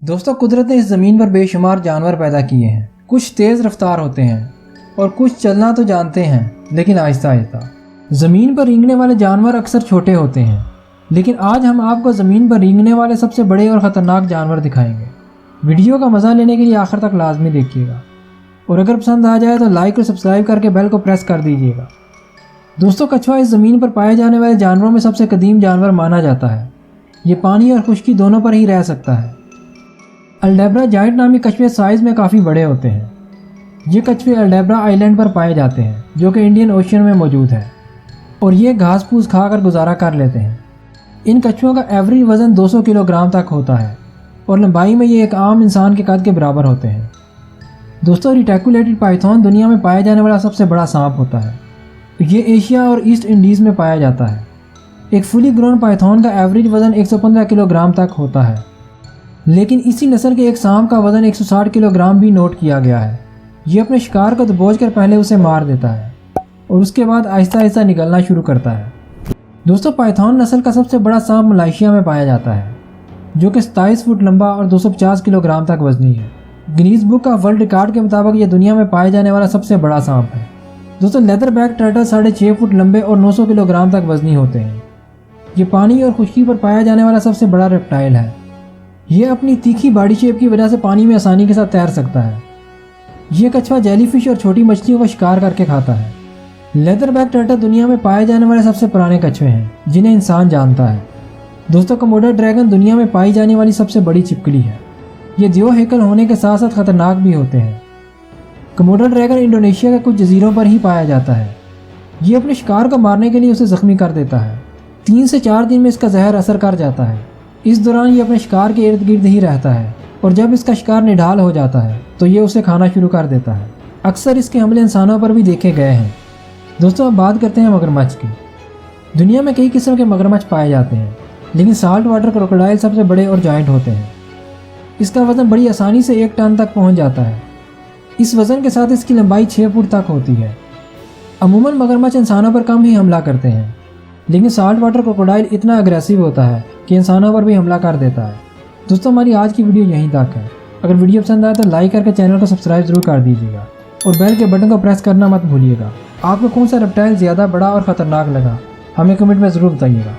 दोस्तों, कुदरत ने इस ज़मीन पर बेशुमार जानवर पैदा किए हैं। कुछ तेज़ रफ्तार होते हैं और कुछ चलना तो जानते हैं लेकिन आहिस्ता आहिस्ता। ज़मीन पर रेंगने वाले जानवर अक्सर छोटे होते हैं, लेकिन आज हम आपको ज़मीन पर रेंगने वाले सबसे बड़े और ख़तरनाक जानवर दिखाएंगे। वीडियो का मज़ा लेने के लिए आखिर तक लाजमी देखिएगा और अगर पसंद आ जाए तो लाइक और सब्सक्राइब करके बेल को प्रेस कर दीजिएगा। दोस्तों, कछुआ इस ज़मीन पर पाए जाने वाले जानवरों में सबसे कदीम जानवर माना जाता है। ये पानी और खुश्की दोनों पर ही रह सकता है। अल्डेब्रा जाइंट नामी कछुए साइज़ में काफ़ी बड़े होते हैं। ये कछुए अल्डेब्रा आइलैंड पर पाए जाते हैं जो कि इंडियन ओशन में मौजूद है और ये घास फूस खाकर गुजारा कर लेते हैं। इन कछुओं का एवरेज वज़न 200 किलोग्राम तक होता है और लंबाई में ये एक आम इंसान के कद के बराबर होते हैं। दोस्तों, रेटिकुलेटेड पाइथन दुनिया में पाया जाने वाला सबसे बड़ा सांप होता है। ये एशिया और ईस्ट इंडीज़ में पाया जाता है। एक फुली ग्रोन पाइथन का एवरेज वज़न 115 किलोग्राम तक होता है, लेकिन इसी नस्ल के एक सांप का वज़न 160 किलोग्राम भी नोट किया गया है। ये अपने शिकार को दबोचकर पहले उसे मार देता है और उसके बाद आहिस्ता आहिस्ता निकलना शुरू करता है। दोस्तों, पाइथन नस्ल का सबसे बड़ा सांप मलेशिया में पाया जाता है जो कि 27 फुट लंबा और 250 किलोग्राम तक वजनी है। Guinness book of world record के मुताबिक ये दुनिया में पाए जाने वाला सबसे बड़ा सांप है। दोस्तों, लेदर बैक टर्टल 6.5 फुट लंबे और 900 किलोग्राम तक वजनी होते हैं। ये पानी और खुश्की पर पाया जाने वाला सबसे बड़ा रेप्टाइल है। ये अपनी तीखी बॉडी शेप की वजह से पानी में आसानी के साथ तैर सकता है। ये कछुआ जेलीफिश और छोटी मछलियों का शिकार करके खाता है। लेदर बैक टर्टल दुनिया में पाए जाने वाले सबसे पुराने कछुए हैं जिन्हें इंसान जानता है। दोस्तों, कोमोडो ड्रैगन दुनिया में पाई जाने वाली सबसे बड़ी छिपकली है। ये दो हैकल होने के साथ साथ खतरनाक भी होते हैं। कोमोडो ड्रैगन इंडोनेशिया के कुछ जजीरों पर ही पाया जाता है। ये अपने शिकार को मारने के लिए उसे जख्मी कर देता है। 3 से 4 दिन में इसका जहर असर कर जाता है। इस दौरान ये अपने शिकार के इर्द गिर्द ही रहता है और जब इसका शिकार निढाल हो जाता है तो ये उसे खाना शुरू कर देता है। अक्सर इसके हमले इंसानों पर भी देखे गए हैं। दोस्तों, अब बात करते हैं मगरमच्छ की। दुनिया में कई किस्म के मगरमच्छ पाए जाते हैं, लेकिन साल्ट वाटर क्रोकोडाइल सबसे बड़े और जायंट होते हैं। इसका वज़न बड़ी आसानी से 1 टन तक पहुंच जाता है। इस वज़न के साथ इसकी लंबाई 6 फुट तक होती है। अमूमन मगरमच्छ इंसानों पर कम ही हमला करते हैं, लेकिन साल्ट वाटर क्रोकोडाइल इतना अग्रेसिव होता है कि इंसानों पर भी हमला कर देता है। दोस्तों, हमारी आज की वीडियो यहीं तक है। अगर वीडियो पसंद आए तो लाइक करके चैनल को सब्सक्राइब जरूर कर दीजिएगा और बेल के बटन को प्रेस करना मत भूलिएगा। आपको कौन सा रेप्टाइल ज़्यादा बड़ा और ख़तरनाक लगा हमें कमेंट में ज़रूर बताइएगा।